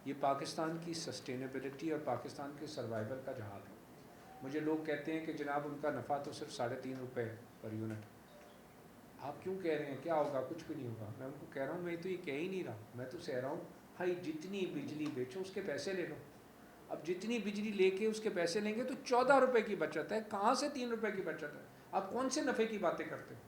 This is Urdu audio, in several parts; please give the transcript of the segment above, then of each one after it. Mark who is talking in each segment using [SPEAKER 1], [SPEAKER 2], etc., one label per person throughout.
[SPEAKER 1] یہ پاکستان کی سسٹینیبلٹی اور پاکستان کے سروائیول کا جہاد ہے۔ مجھے لوگ کہتے ہیں کہ جناب ان کا نفع تو صرف 3.5 روپے پر یونٹ، آپ کیوں کہہ رہے ہیں کیا ہوگا؟ کچھ بھی نہیں ہوگا۔ میں ان کو کہہ رہا ہوں میں تو یہ کہہ ہی نہیں رہا، میں تو کہہ رہا ہوں بھائی جتنی بجلی بیچو اس کے پیسے لے لو۔ اب جتنی بجلی لے کے اس کے پیسے لیں گے تو 14 روپے کی بچت ہے، کہاں سے 3 روپے کی بچت ہے؟ آپ کون سے نفع کی باتیں کرتے ہو؟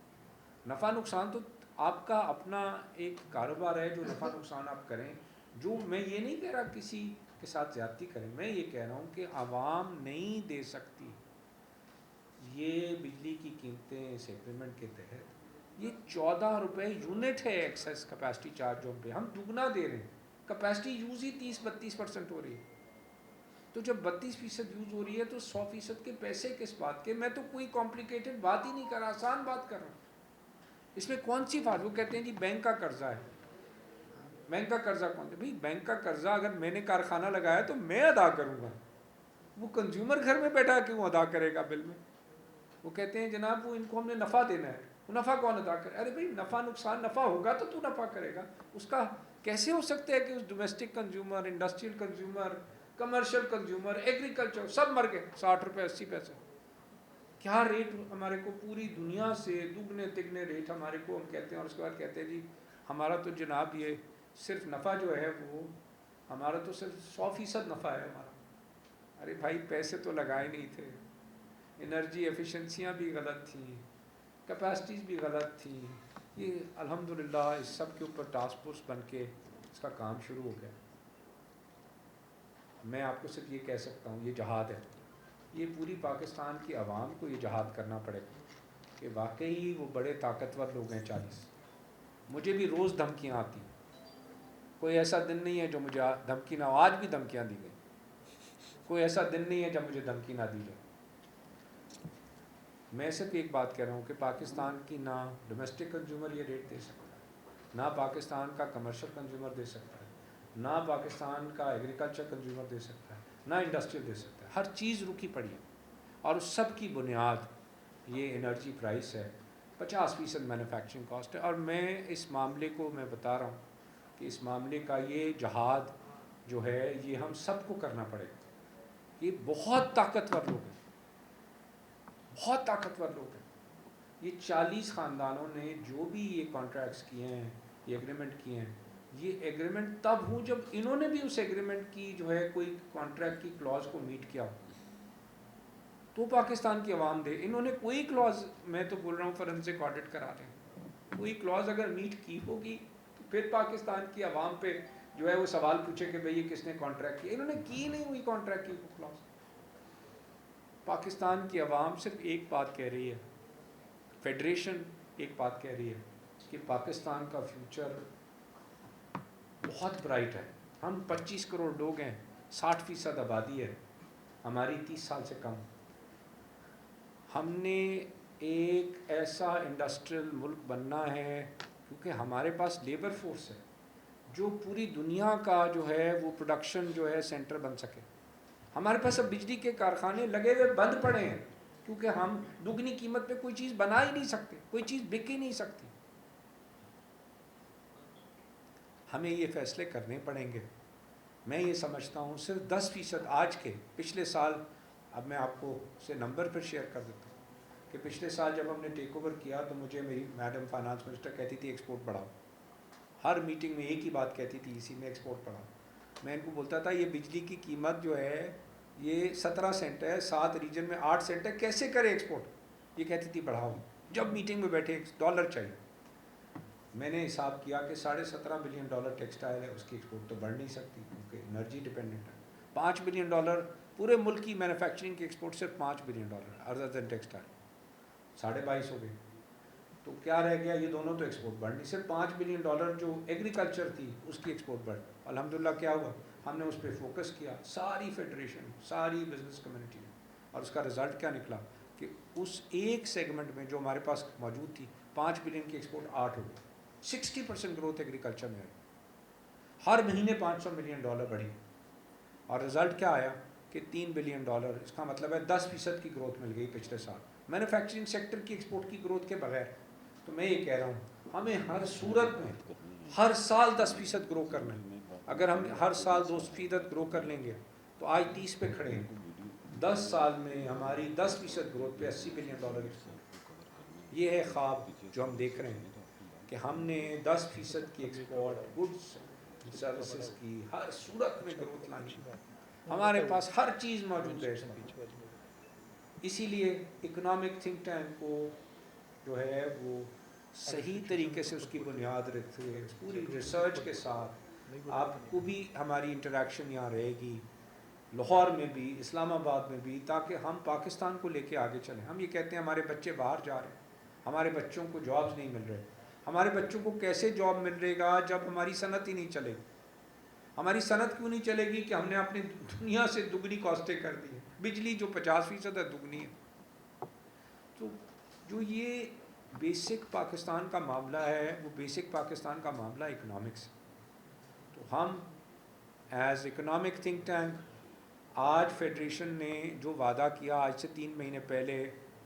[SPEAKER 1] نفع نقصان تو آپ کا اپنا ایک کاروبار ہے، جو نفع نقصان آپ کریں۔ جو میں یہ نہیں کہہ رہا کسی کے ساتھ زیادتی کریں، میں یہ کہہ رہا ہوں کہ عوام نہیں دے سکتی یہ بجلی کی قیمتیں اس ایگریمنٹ کے تحت۔ یہ 14 روپے یونٹ ہے ایکسیس کیپیسٹی چارج پہ، ہم دگنا دے رہے ہیں۔ کیپیسٹی یوز ہی 30-32% ہو رہی ہے، تو جب 32% یوز ہو رہی ہے تو 100% کے پیسے کس بات کے؟ میں تو کوئی کمپلیکیٹڈ بات ہی نہیں کر رہا، آسان بات کر رہا ہوں۔ اس میں کون سی بات؟ وہ کہتے ہیں جی بینک کا قرضہ ہے۔ بینک کا قرضہ کون ہے؟ بھائی بینک کا قرضہ اگر میں نے کارخانہ لگایا تو میں ادا کروں گا، وہ کنزیومر گھر میں بیٹھا کیوں ادا کرے گا بل میں؟ وہ کہتے ہیں جناب وہ ان کو ہم نے نفع دینا ہے، وہ نفع کون ادا کرے؟ ارے بھائی نفع نقصان، نفع ہوگا تو تو نفع کرے گا۔ اس کا کیسے ہو سکتا ہے کہ اس domestic consumer, industrial consumer, commercial consumer, agriculture سب مر گئے؟ 60 روپے 80 پیسے کیا ریٹ ہمارے کو پوری دنیا سے دگنے تگنے ریٹ ہمارے کو ہم کہتے ہیں، اور اس کے بعد کہتے ہیں جی ہمارا تو جناب یہ صرف نفع جو ہے وہ ہمارا تو صرف 100% نفع ہے ہمارا۔ ارے بھائی پیسے تو لگائے نہیں تھے، انرجی ایفیشنسیاں بھی غلط تھیں، کیپیسٹیز بھی غلط تھیں۔ یہ الحمدللہ اس سب کے اوپر ٹاسک فورس بن کے اس کا کام شروع ہو گیا۔ میں آپ کو صرف یہ کہہ سکتا ہوں یہ جہاد ہے، یہ پوری پاکستان کی عوام کو یہ جہاد کرنا پڑے گا کہ واقعی وہ بڑے طاقتور لوگ ہیں 40۔ مجھے بھی روز دھمکیاں آتی ہیں، کوئی ایسا دن نہیں ہے جو مجھے دھمکی نہ ہو۔ آج بھی دھمکیاں دی گئی، کوئی ایسا دن نہیں ہے جب مجھے دھمکی نہ دی جائے۔ میں صرف ایک بات کہہ رہا ہوں کہ پاکستان کی نہ ڈومیسٹک کنزیومر یہ ریٹ دے سکتا ہے، نہ پاکستان کا کمرشل کنزیومر دے سکتا ہے، نہ پاکستان کا ایگریکلچر کنزیومر دے سکتا ہے، نہ انڈسٹریل دے سکتا ہے۔ ہر چیز رکی پڑی ہے، اور اس سب کی بنیاد یہ انرجی پرائس ہے۔ 50% مینوفیکچرنگ کاسٹ ہے، اور میں اس معاملے کو میں بتا رہا ہوں کہ اس معاملے کا یہ جہاد جو ہے یہ ہم سب کو کرنا پڑے گا۔ یہ بہت طاقتور لوگ ہیں، بہت طاقتور لوگ ہیں۔ یہ 40 خاندانوں نے جو بھی یہ کانٹریکٹس کیے ہیں، یہ ایگریمنٹ کیے ہیں، یہ ایگریمنٹ تب ہوں جب انہوں نے بھی اس ایگریمنٹ کی جو ہے کوئی کانٹریکٹ کی کلاز کو میٹ کیا ہو تو پاکستان کی عوام دے۔ انہوں نے کوئی کلاز، میں تو بول رہا ہوں فورنسک آڈٹ کرا رہے ہیں، کوئی کلاز اگر میٹ کی ہوگی تو پھر پاکستان کی عوام پہ جو ہے وہ سوال پوچھے کہ بھئی یہ کس نے کانٹریکٹ کیا۔ انہوں نے کی نہیں ہوئی کانٹریکٹ کی کلاز۔ پاکستان کی عوام صرف ایک بات کہہ رہی ہے، فیڈریشن ایک بات کہہ رہی ہے کہ پاکستان کا فیوچر بہت برائٹ ہے۔ ہم 25 کروڑ لوگ ہیں، 60% آبادی ہے ہماری، 30 سال سے کم۔ ہم نے ایک ایسا انڈسٹریل ملک بننا ہے کیونکہ ہمارے پاس لیبر فورس ہے جو پوری دنیا کا جو ہے وہ پروڈکشن جو ہے سینٹر بن سکے۔ ہمارے پاس اب بجلی کے کارخانے لگے ہوئے بند پڑے ہیں کیونکہ ہم دگنی قیمت پہ کوئی چیز بنا ہی نہیں سکتے، کوئی چیز بک ہی نہیں سکتی۔ ہمیں یہ فیصلے کرنے پڑیں گے۔ میں یہ سمجھتا ہوں صرف 10% آج کے، پچھلے سال، اب میں آپ کو سے نمبر پھر شیئر کر دیتا ہوں کہ پچھلے سال جب ہم نے ٹیک اوور کیا تو مجھے میری میڈم فائنانس منسٹر کہتی تھی ایکسپورٹ بڑھاؤ، ہر میٹنگ میں ایک ہی بات کہتی تھی اسی میں، ایکسپورٹ بڑھاؤ۔ میں ان کو بولتا تھا یہ بجلی کی قیمت جو ہے یہ 17 سینٹ ہے، 7 ریجن میں 8 سینٹ ہے، کیسے کرے ایکسپورٹ؟ یہ کہتی تھی بڑھاؤ۔ جب میٹنگ میں بیٹھے $1 چاہیے، میں نے حساب کیا کہ $17.5 بلین ٹیکسٹائل ہے، اس کی ایکسپورٹ تو بڑھ نہیں سکتی کیونکہ انرجی ڈیپینڈنٹ ہے۔ $5 بلین پورے ملک کی مینوفیکچرنگ کی ایکسپورٹ صرف $5 بلین ادر دین ٹیکسٹائل، 22.5 ہو گئی۔ تو کیا رہ گیا؟ یہ دونوں تو ایکسپورٹ بڑھ نہیں، صرف $5 بلین جو ایگریکلچر تھی اس کی ایکسپورٹ بڑھ۔ الحمدللہ کیا ہوا؟ ہم نے اس پہ فوکس کیا، ساری فیڈریشن، ساری بزنس کمیونٹی نے، اور اس کا رزلٹ کیا نکلا کہ اس ایک سیگمنٹ میں جو ہمارے پاس موجود تھی 5 بلین کی ایکسپورٹ 8 ہو گئی۔ 60% گروتھ ایگریکلچر میں آئی، ہر مہینے $500 ملین بڑھی، اور رزلٹ کیا آیا کہ $3 بلین۔ اس کا مطلب ہے 10% کی گروتھ مل گئی پچھلے سال مینوفیکچرنگ سیکٹر کی ایکسپورٹ کی گروتھ کے بغیر۔ تو میں یہ کہہ رہا ہوں ہمیں ہر صورت میں ہر سال 10% گرو کرنا ہے۔ اگر ہم ہر سال 2% گرو کر لیں گے تو آج 30 پہ کھڑے ہیں، 10 سال میں ہماری 10% گروتھ پہ $80 بلین ایکسپورٹ۔ یہ ہے خواب جو ہم دیکھ رہے ہیں کہ ہم نے 10% کی ایکسپورٹ، گڈس سروسز کی ہر صورت میں گروتھ لانی ہے۔ ہمارے پاس ہر چیز موجود ہے۔ اسی لیے اکنامک تھنک ٹینک کو جو ہے وہ صحیح طریقے سے اس کی بنیاد رکھتے، پوری ریسرچ کے ساتھ آپ کو بھی ہماری انٹریکشن یہاں رہے گی، لاہور میں بھی، اسلام آباد میں بھی، تاکہ ہم پاکستان کو لے کے آگے چلیں۔ ہم یہ کہتے ہیں ہمارے بچے باہر جا رہے ہیں، ہمارے بچوں کو جابز نہیں مل رہے۔ ہمارے بچوں کو کیسے جاب مل رہے گا جب ہماری صنعت ہی نہیں چلے گی؟ ہماری صنعت کیوں نہیں چلے گی کہ ہم نے اپنی دنیا سے دگنی کاسٹیں کر دی ہیں، بجلی جو 50% ہے دگنی ہے۔ تو جو یہ بیسک پاکستان کا معاملہ ہے، وہ بیسک پاکستان کا معاملہ اکنامکس ہے۔ تو ہم ایز اکنامک تھنک ٹینک آج فیڈریشن نے جو وعدہ کیا آج سے 3 مہینے پہلے،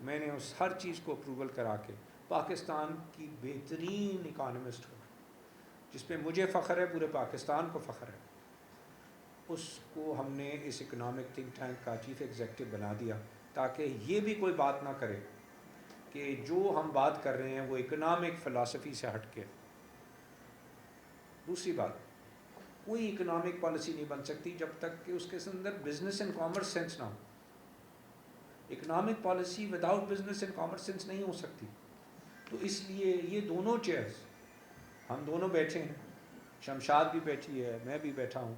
[SPEAKER 1] میں نے اس ہر چیز کو اپروول کرا کے پاکستان کی بہترین اکانومسٹ ہوں، جس پہ مجھے فخر ہے، پورے پاکستان کو فخر ہے، اس کو ہم نے اس اکنامک تھنک ٹینک کا چیف ایگزیکٹو بنا دیا، تاکہ یہ بھی کوئی بات نہ کرے کہ جو ہم بات کر رہے ہیں وہ اکنامک فلسفی سے ہٹ کے۔ دوسری بات، کوئی اکنامک پالیسی نہیں بن سکتی جب تک کہ اس کے اندر بزنس اینڈ کامرس سینس نہ ہو۔ Economic policy without business and commerce sense نہیں ہو سکتی۔ تو اس لیے یہ دونوں چیئرز، ہم دونوں بیٹھے ہیں، شمشاد بھی بیٹھی ہے، میں بھی بیٹھا ہوں،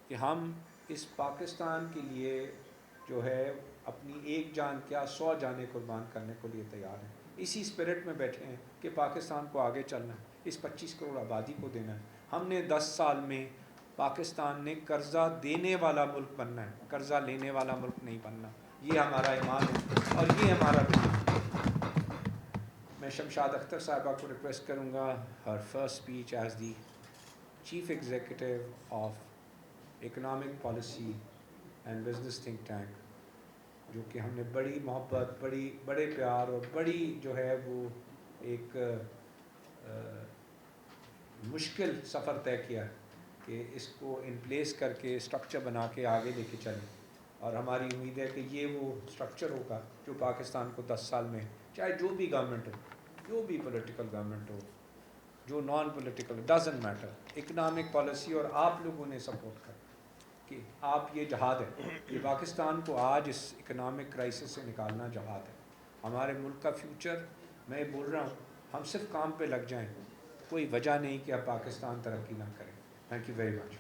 [SPEAKER 1] کہ ہم اس پاکستان کے لیے جو ہے اپنی ایک جان کیا 100 جانیں قربان کرنے کو لیے تیار ہیں۔ اسی اسپرٹ میں بیٹھے ہیں کہ پاکستان کو آگے چلنا ہے، اس 25 کروڑ آبادی کو دینا ہے۔ ہم نے 10 سال میں پاکستان نے قرضہ دینے والا ملک بننا ہے، قرضہ لینے والا ملک نہیں بننا۔ یہ ہمارا ایمان ہے اور یہ ہمارا ویژن۔ میں شمشاد اختر صاحبہ کو ریکویسٹ کروں گا، ہر first speech as the chief executive of economic policy and business think tank, جو کہ ہم نے بڑی محبت، بڑے پیار اور بڑی جو ہے وہ ایک مشکل سفر طے کیا ہے کہ اس کو ان پلیس کر کے اسٹرکچر بنا کے آگے لے کے چلیں، اور ہماری امید ہے کہ یہ وہ اسٹرکچر ہوگا جو پاکستان کو 10 سال میں، چاہے جو بھی گورنمنٹ ہو، جو بھی پولیٹیکل گورنمنٹ ہو، جو non political, doesn't matter, economic policy اور آپ لوگوں نے سپورٹ کر کہ آپ یہ جہاد ہے، یہ پاکستان کو آج اس اکنامک کرائسس سے نکالنا جہاد ہے۔ ہمارے ملک کا فیوچر، میں بول رہا ہوں، ہم صرف کام پہ لگ جائیں، کوئی وجہ نہیں کہ اب پاکستان ترقی نہ کرے۔ Thank you very much.